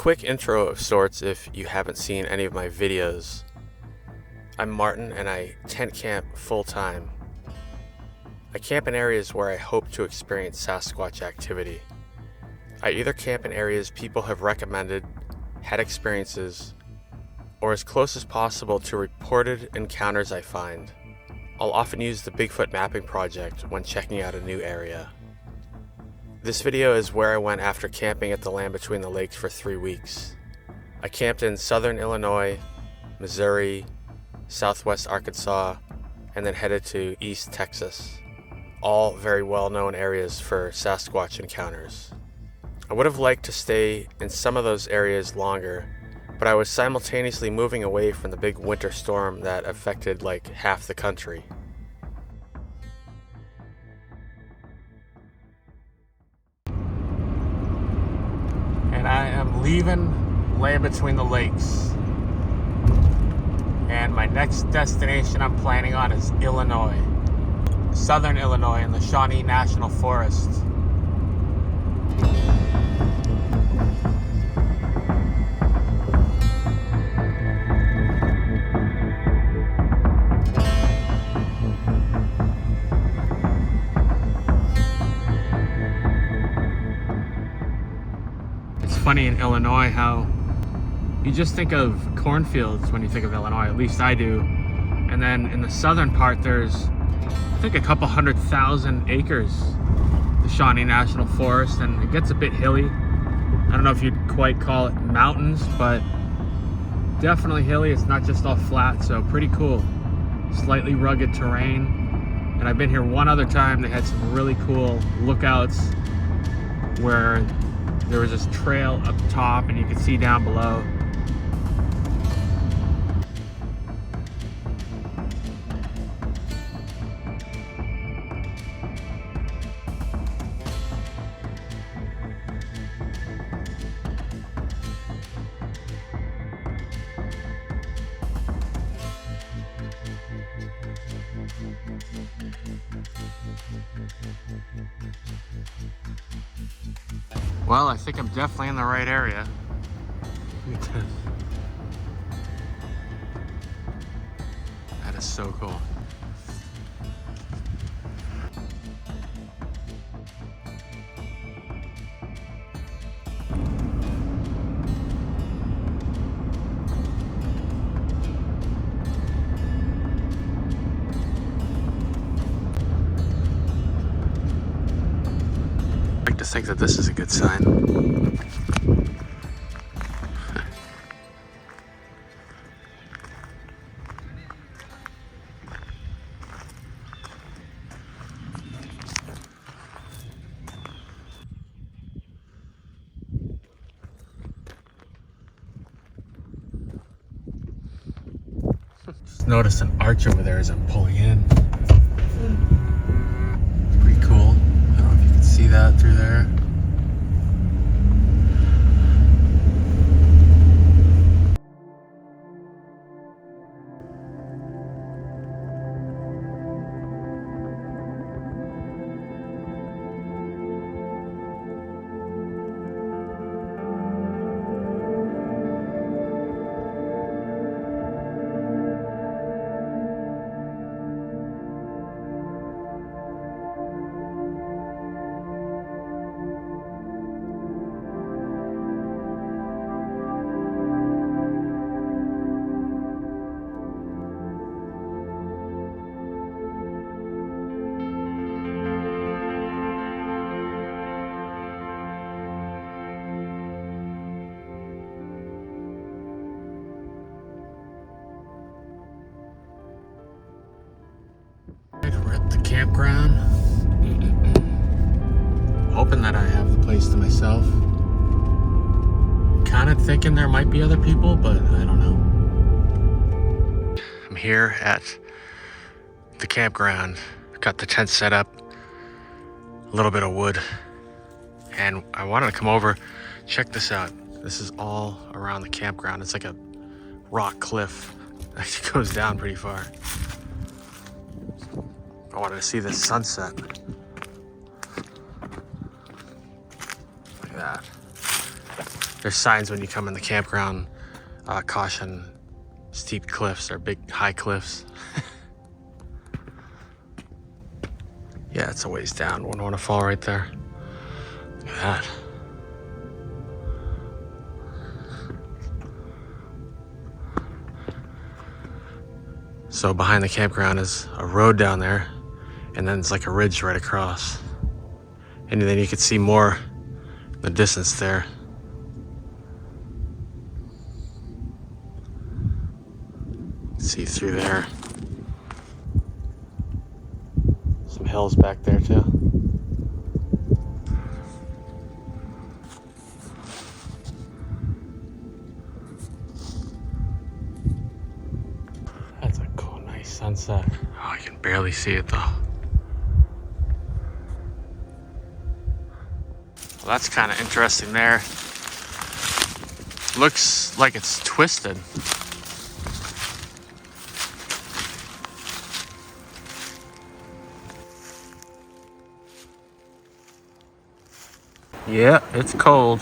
quick intro of sorts if you haven't seen any of my videos. I'm Martin and I tent camp full-time. I camp in areas where I hope to experience Sasquatch activity. I either camp in areas people have recommended, had experiences, or as close as possible to reported encounters I find. I'll often use the Bigfoot mapping project when checking out a new area. This video is where I went after camping at the Land Between the Lakes for 3 weeks. I camped in southern Illinois, Missouri, southwest Arkansas, and then headed to East Texas. All very well-known areas for Sasquatch encounters. I would have liked to stay in some of those areas longer, but I was simultaneously moving away from the big winter storm that affected like half the country. And I am leaving Land Between the Lakes. And my next destination I'm planning on is Illinois. Southern Illinois in the Shawnee National Forest. It's funny in Illinois how you just think of cornfields when you think of Illinois, at least I do. And then in the southern part there's, I think, a couple 100,000 acres, the Shawnee National Forest, and it gets a bit hilly. I don't know if you'd quite call it mountains, but definitely hilly. It's not just all flat, so pretty cool. Slightly rugged terrain. And I've been here one other time. They had some really cool lookouts where there was this trail up top and you could see down below. Well, I think I'm definitely in the right area. Look at this. That is so cool. I like to think that this is a good sign. Just noticed an arch over there as I'm pulling in. Pretty cool. I don't know if you can see that through there. We're at the campground. Hoping that I have the place to myself. Kind of thinking there might be other people, but I don't know. I'm here at the campground. Got the tent set up, a little bit of wood, and I wanted to come over. Check this out. This is all around the campground. It's like a rock cliff that goes down pretty far. I wanted to see the sunset. Look at that. There's signs when you come in the campground, caution steep cliffs or big high cliffs. Yeah, it's a ways down. Wouldn't want to fall right there. Look at that. So behind the campground is a road down there, and then it's like a ridge right across. And then you can see more in the distance there. See through there. Some hills back there too. That's a cool, nice sunset. Oh, I can barely see it though. Well, that's kind of interesting there. Looks like it's twisted. Yeah, it's cold.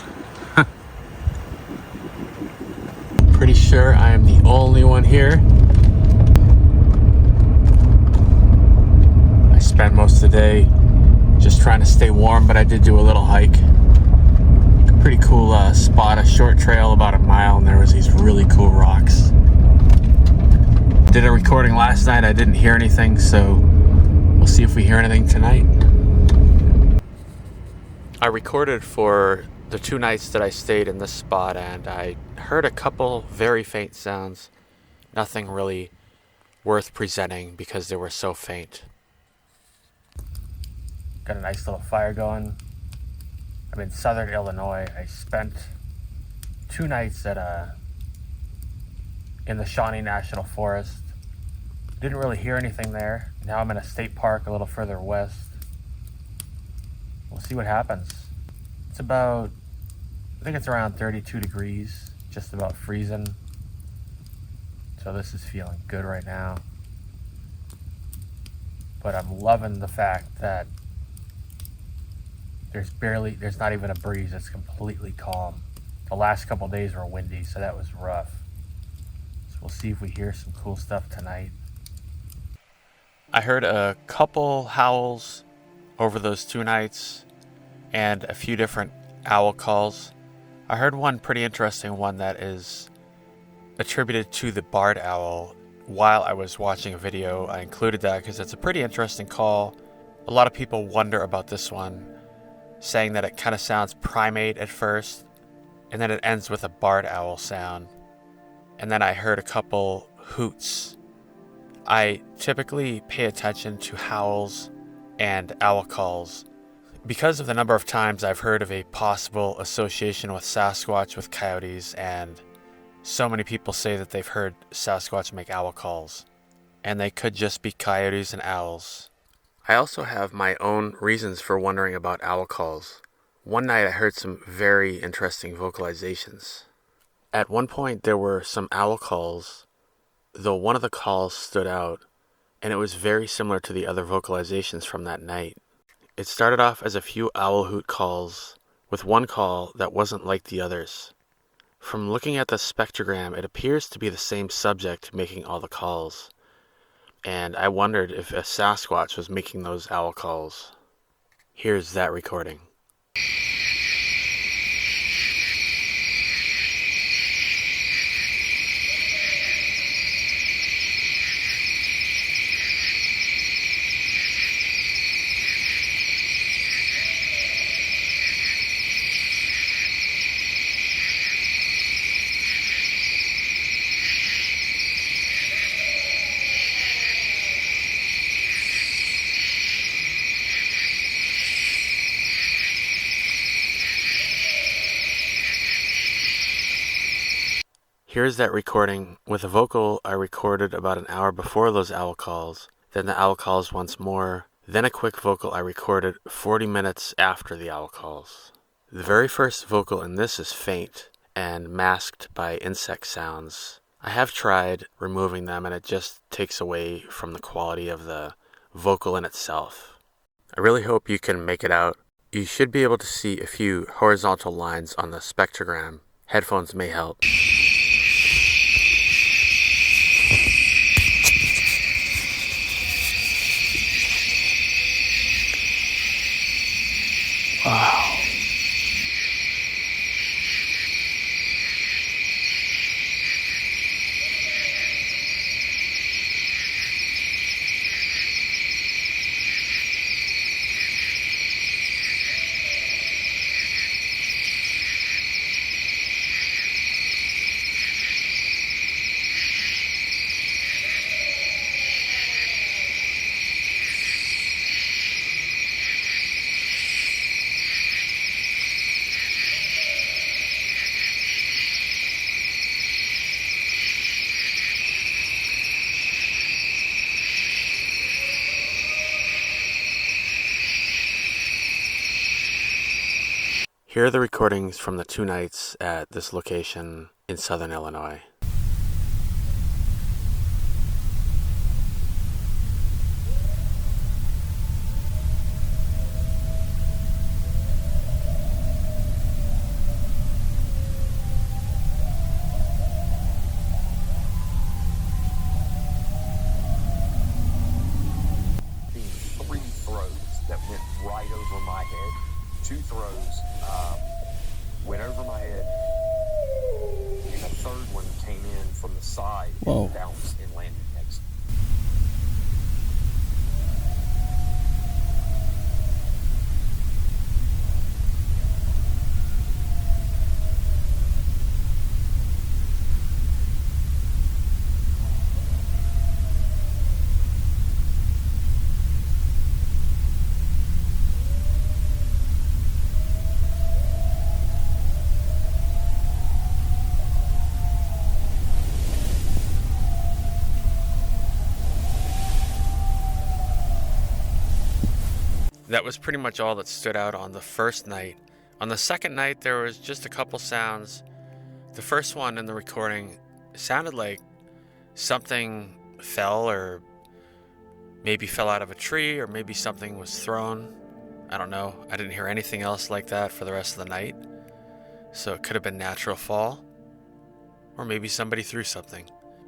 Pretty sure I am the only one here. I spent most of the day just trying to stay warm, but I did do a little hike. Pretty cool spot, a short trail about a mile, and there was these really cool rocks. Did a recording last night, I didn't hear anything, so we'll see if we hear anything tonight. I recorded for the 2 nights that I stayed in this spot, and I heard a couple very faint sounds. Nothing really worth presenting because they were so faint. Got a nice little fire going. I'm in southern Illinois. I spent 2 nights in the Shawnee National Forest. Didn't really hear anything there. Now I'm in a state park a little further west. We'll see what happens. It's about, I think it's around 32 degrees, just about freezing. So this is feeling good right now. But I'm loving the fact that there's not even a breeze. It's completely calm. The last couple days were windy, so that was rough. So we'll see if we hear some cool stuff tonight. I heard a couple howls over those 2 nights and a few different owl calls. I heard one pretty interesting one that is attributed to the barred owl. While I was watching a video, I included that because it's a pretty interesting call. A lot of people wonder about this one, saying that it kind of sounds primate at first, and then it ends with a barred owl sound. And then I heard a couple hoots. I typically pay attention to howls and owl calls because of the number of times I've heard of a possible association with Sasquatch with coyotes, and so many people say that they've heard Sasquatch make owl calls, and they could just be coyotes and owls. I also have my own reasons for wondering about owl calls. One night I heard some very interesting vocalizations. At one point there were some owl calls, though one of the calls stood out, and it was very similar to the other vocalizations from that night. It started off as a few owl hoot calls, with one call that wasn't like the others. From looking at the spectrogram, it appears to be the same subject making all the calls, and I wondered if a Sasquatch was making those owl calls. Here's that recording. Here's that recording with a vocal I recorded about an hour before those owl calls, then the owl calls once more, then a quick vocal I recorded 40 minutes after the owl calls. The very first vocal in this is faint and masked by insect sounds. I have tried removing them, and it just takes away from the quality of the vocal in itself. I really hope you can make it out. You should be able to see a few horizontal lines on the spectrogram Headphones may help. Wow. Here are the recordings from the 2 nights at this location in southern Illinois. Three throws that went right over my head. 2 throws went over my head, and a third one came in from the side and bounced and landed next. That was pretty much all that stood out on the first night. On the second night, there was just a couple sounds. The first one in the recording sounded like something fell, or maybe fell out of a tree, or maybe something was thrown. I don't know. I didn't hear anything else like that for the rest of the night. So it could have been natural fall, or maybe somebody threw something.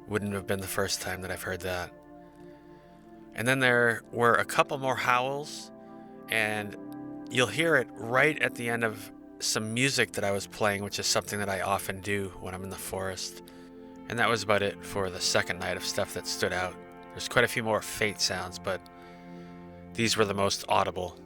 Wouldn't have been the first time that I've heard that. And then there were a couple more howls, and you'll hear it right at the end of some music that I was playing, which is something that I often do when I'm in the forest. And that was about it for the second night of stuff that stood out. There's quite a few more faint sounds, but these were the most audible.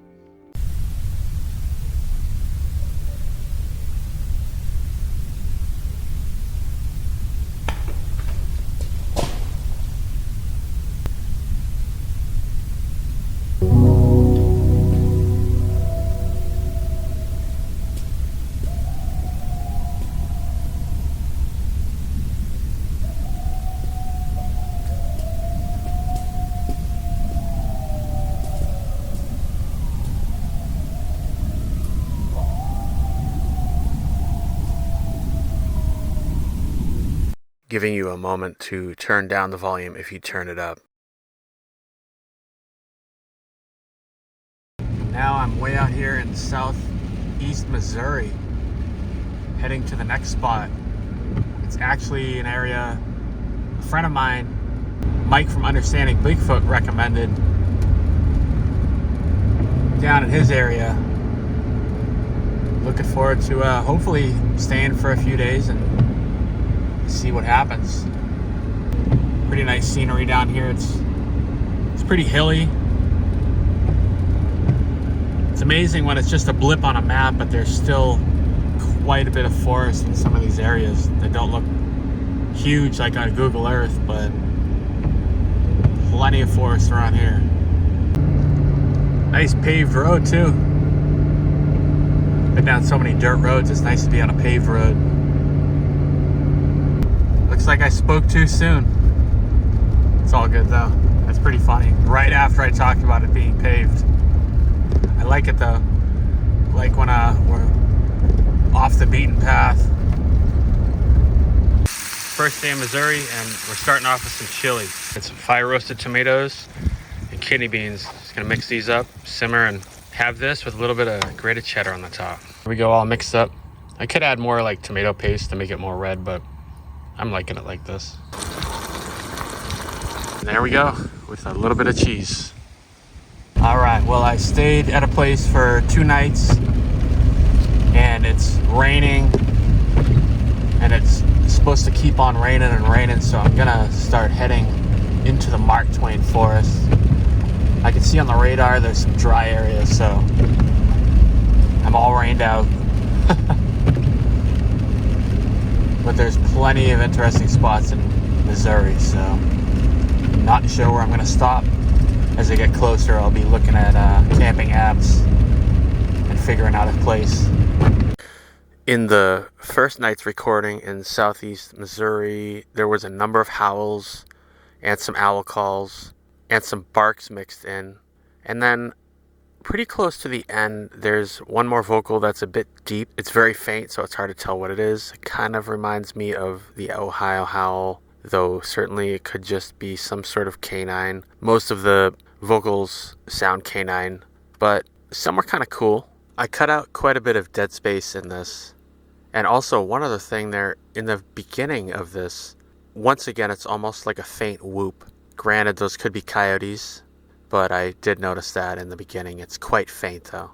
Giving you a moment to turn down the volume if you turn it up. Now I'm way out here in southeast Missouri, heading to the next spot. It's actually an area a friend of mine, Mike from Understanding Bigfoot, recommended down in his area. Looking forward to hopefully staying for a few days and see what happens. Pretty nice scenery down here. It's pretty hilly. It's amazing when it's just a blip on a map, but there's still quite a bit of forest in some of these areas that don't look huge like on Google Earth, but plenty of forest around here. Nice paved road too. Been down so many dirt roads, it's nice to be on a paved road. Looks like I spoke too soon. It's all good though. That's pretty funny. Right after I talked about it being paved. I like it though. Like when we're off the beaten path. First day in Missouri, and we're starting off with some chili. It's fire roasted tomatoes and kidney beans. Just gonna mix these up, simmer, and have this with a little bit of grated cheddar on the top. Here we go, all mixed up. I could add more like tomato paste to make it more red, but I'm liking it like this. And there we go, with a little bit of cheese. All right, well, I stayed at a place for 2 nights, and it's raining, and it's supposed to keep on raining and raining, so I'm gonna start heading into the Twain Forest. I can see on the radar there's some dry areas, so I'm all rained out. But there's plenty of interesting spots in Missouri, so I'm not sure where I'm gonna stop. As I get closer, I'll be looking at camping apps and figuring out a place. In the first night's recording in southeast Missouri, there was a number of howls and some owl calls and some barks mixed in. And then pretty close to the end, there's one more vocal that's a bit deep. It's very faint, so it's hard to tell what it is. It kind of reminds me of the Ohio howl, though certainly it could just be some sort of canine. Most of the vocals sound canine, but some were kind of cool. I cut out quite a bit of dead space in this. And also, one other thing there, in the beginning of this, once again, it's almost like a faint whoop. Granted, those could be coyotes, but I did notice that in the beginning. It's quite faint, though.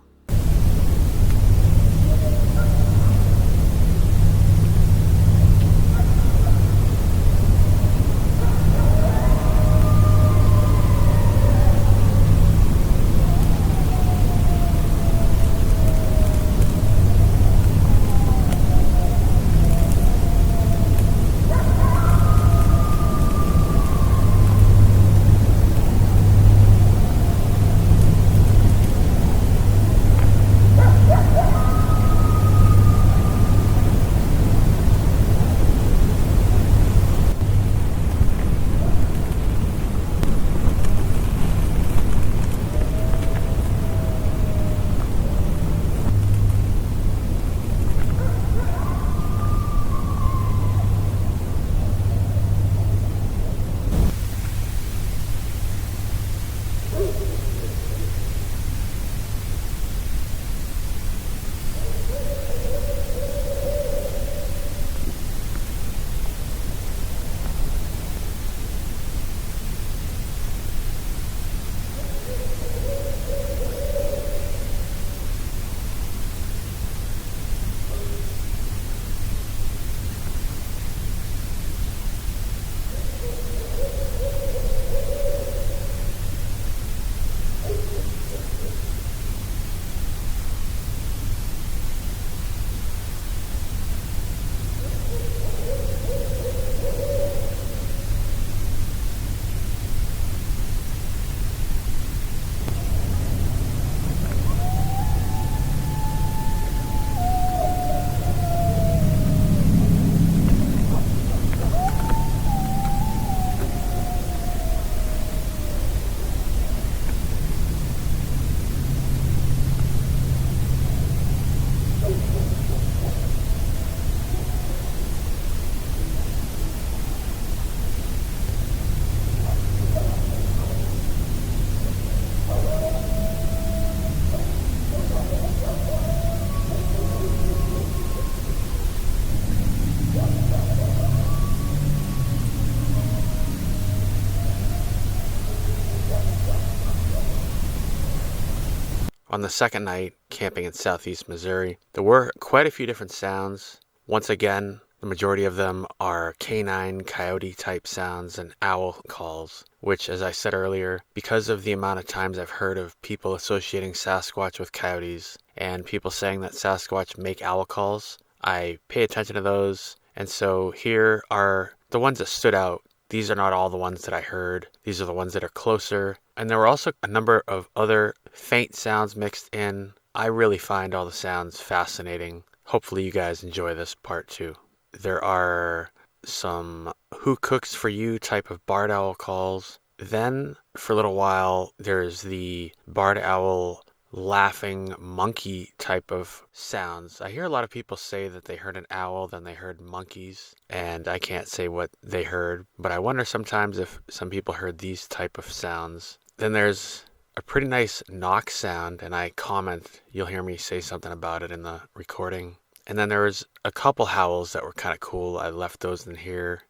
On the second night, camping in southeast Missouri, there were quite a few different sounds. Once again, the majority of them are canine, coyote type sounds and owl calls, which, as I said earlier, because of the amount of times I've heard of people associating Sasquatch with coyotes and people saying that Sasquatch make owl calls, I pay attention to those. And so here are the ones that stood out. These are not all the ones that I heard. These are the ones that are closer. And there were also a number of other faint sounds mixed in. I really find all the sounds fascinating. Hopefully you guys enjoy this part too. There are some who cooks for you type of barred owl calls. Then for a little while, there's the barred owl laughing monkey type of sounds. I hear a lot of people say that they heard an owl, then they heard monkeys, and I can't say what they heard, but I wonder sometimes if some people heard these type of sounds. Then there's a pretty nice knock sound, and I comment, you'll hear me say something about it in the recording. And then there was a couple howls that were kind of cool. I left those in here.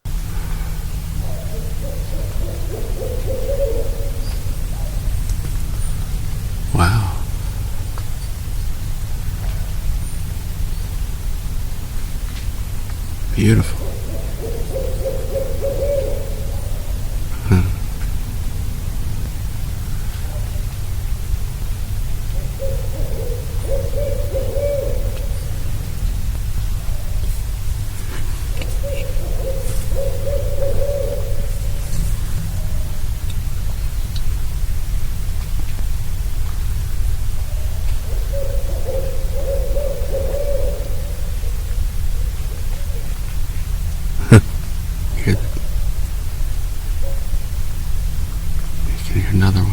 Wow. Beautiful. Hear that? You can hear another one.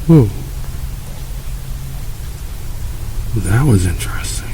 Whoa. That was interesting.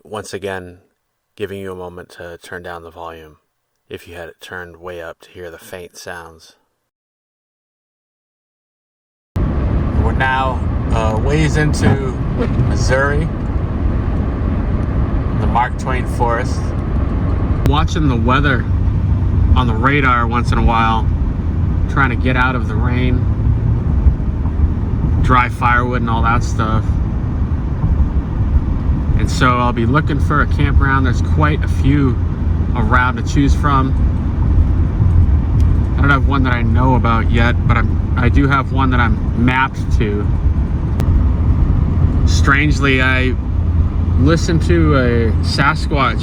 Once again, giving you a moment to turn down the volume if you had it turned way up to hear the faint sounds. We're now ways into Missouri, the Mark Twain Forest. Watching the weather on the radar once in a while, trying to get out of the rain, dry firewood and all that stuff. And so I'll be looking for a campground. There's quite a few around to choose from. I don't have one that I know about yet, but I do have one that I'm mapped to. Strangely, I listened to a Sasquatch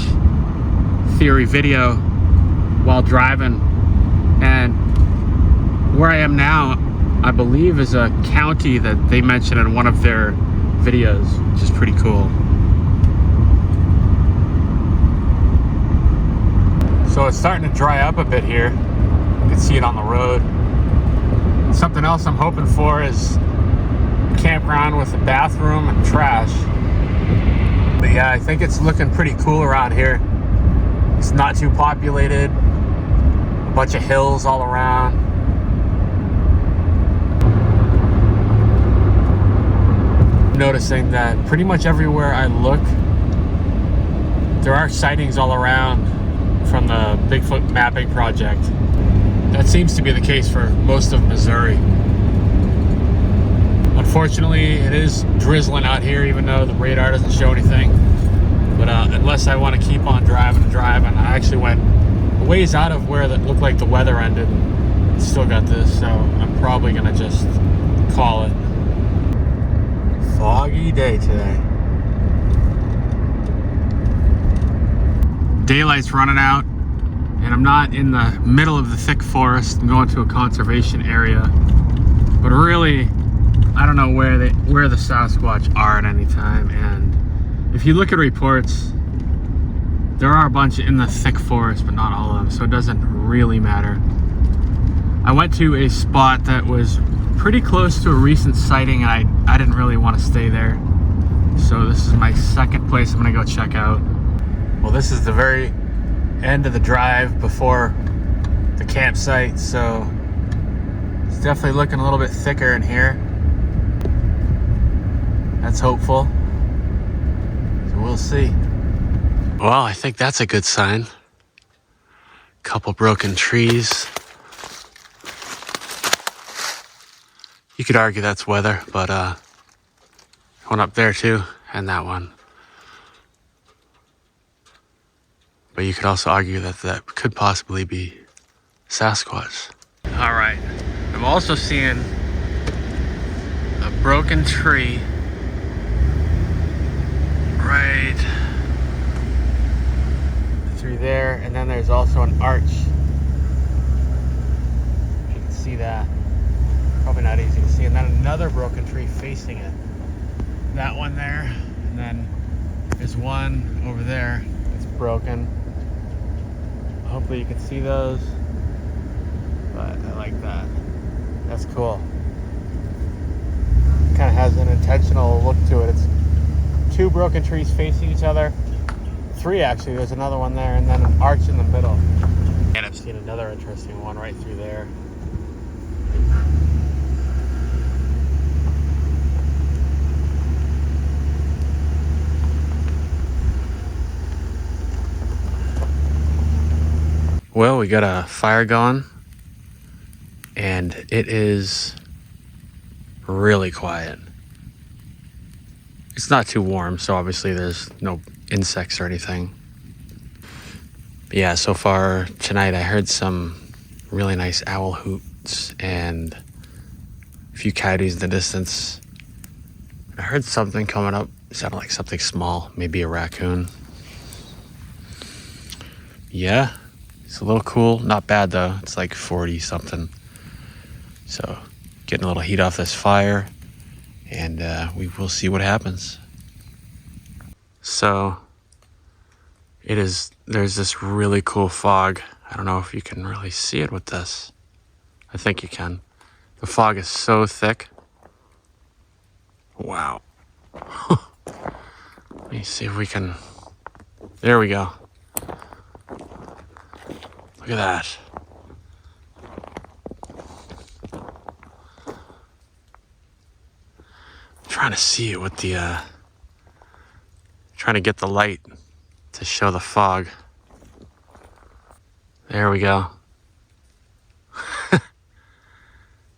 theory video while driving, And where I am now, I believe, is a county that they mentioned in one of their videos, which is pretty cool. So it's starting to dry up a bit here. You can see it on the road. Something else I'm hoping for is a campground with a bathroom and trash. But yeah, I think it's looking pretty cool around here. It's not too populated. A bunch of hills all around. I'm noticing that pretty much everywhere I look, there are sightings all around from the Bigfoot mapping project. That seems to be the case for most of Missouri. Unfortunately, it is drizzling out here, even though the radar doesn't show anything. But unless I want to keep on driving, I actually went a ways out of where that looked like the weather ended. Still got this, so I'm probably gonna just call it. Foggy day today. Daylight's running out, and I'm not in the middle of the thick forest. I'm going to a conservation area, but really, I don't know where the Sasquatch are at any time. And if you look at reports, there are a bunch in the thick forest, but not all of them, so it doesn't really matter. I went to a spot that was pretty close to a recent sighting, and I didn't really want to stay there. So this is my second place I'm gonna go check out. Well, this is the very end of the drive before the campsite, so it's definitely looking a little bit thicker in here. That's hopeful. So we'll see. Well, I think that's a good sign. Couple broken trees. You could argue that's weather, but one up there too, and that one. But you could also argue that that could possibly be Sasquatch. All right, I'm also seeing a broken tree right through there, and then there's also an arch. You can see that. Probably not easy to see. And then another broken tree facing it. That one there, and then there's one over there that's broken. Hopefully you can see those, but I like that. That's cool. Kind of has an intentional look to it. It's two broken trees facing each other. Three actually, there's another one there, and then an arch in the middle. And I've seen another interesting one right through there. Well, we got a fire going, and it is really quiet. It's not too warm, so obviously there's no insects or anything. But yeah, so far tonight I heard some really nice owl hoots and a few coyotes in the distance. I heard something coming up. It sounded like something small, maybe a raccoon. Yeah. It's a little cool, not bad though. It's like 40 something. So getting a little heat off this fire, and we will see what happens. So there's this really cool fog. I don't know if you can really see it with this. I think you can. The fog is so thick. Wow. Let me see if we can, there we go. Look at that. I'm trying to see it with the, trying to get the light to show the fog. There we go.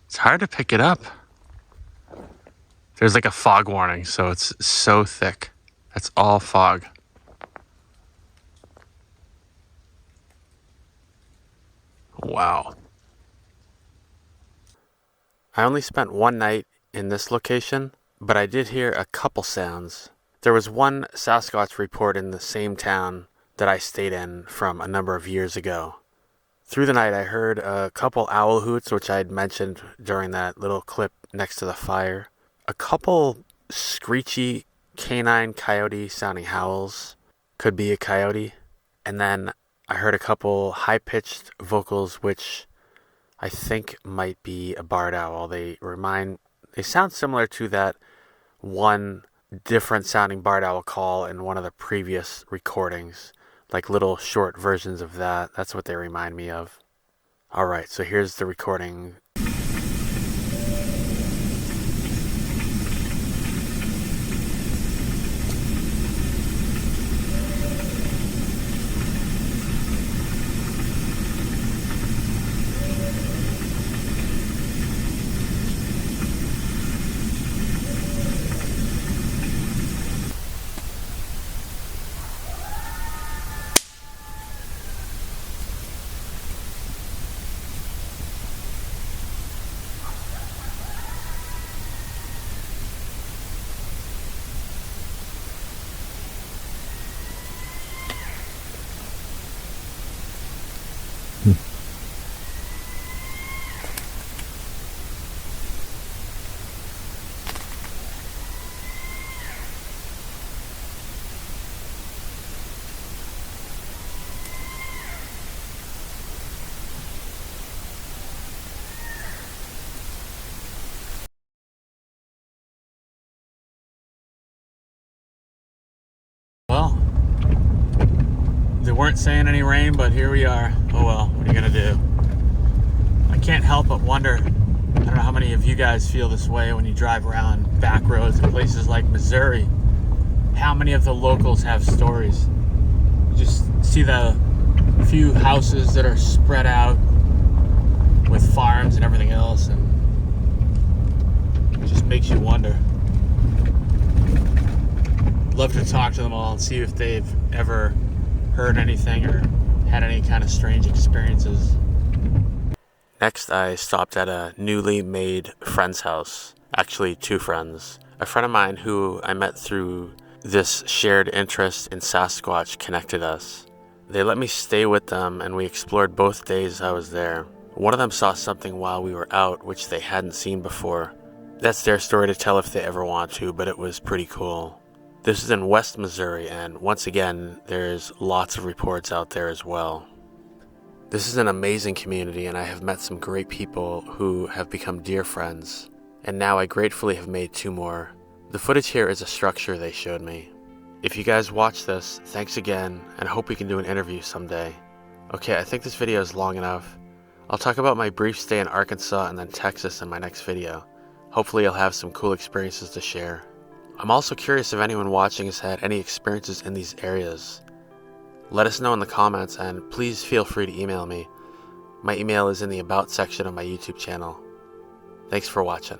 It's hard to pick it up. There's like a fog warning, so it's so thick. That's all fog. Wow. I only spent one night in this location, but I did hear a couple sounds. There was one Sasquatch report in the same town that I stayed in from a number of years ago. Through the night, I heard a couple owl hoots, which I'd mentioned during that little clip next to the fire. A couple screechy canine coyote sounding howls. Could be a coyote. And then I heard a couple high-pitched vocals, which I think might be a barred owl. They sound similar to that one different sounding barred owl call in one of the previous recordings, like little short versions of that. That's what they remind me of. Alright, so here's the recording. Well, they weren't saying any rain, but here we are. Oh well, what are you gonna do? I can't help but wonder, I don't know how many of you guys feel this way when you drive around back roads in places like Missouri. How many of the locals have stories? You just see the few houses that are spread out with farms and everything else, and it just makes you wonder. Love to talk to them all and see if they've ever heard anything or had any kind of strange experiences. Next, I stopped at a newly made friend's house. Actually, two friends. A friend of mine who I met through this shared interest in Sasquatch connected us. They let me stay with them, and we explored both days I was there. One of them saw something while we were out which they hadn't seen before. That's their story to tell if they ever want to, but it was pretty cool. This is in West Missouri, and once again, there's lots of reports out there as well. This is an amazing community, and I have met some great people who have become dear friends, and now I gratefully have made two more. The footage here is a structure they showed me. If you guys watch this, thanks again, and I hope we can do an interview someday. Okay, I think this video is long enough. I'll talk about my brief stay in Arkansas and then Texas in my next video. Hopefully I'll have some cool experiences to share. I'm also curious if anyone watching has had any experiences in these areas. Let us know in the comments, and please feel free to email me. My email is in the About section of my YouTube channel. Thanks for watching.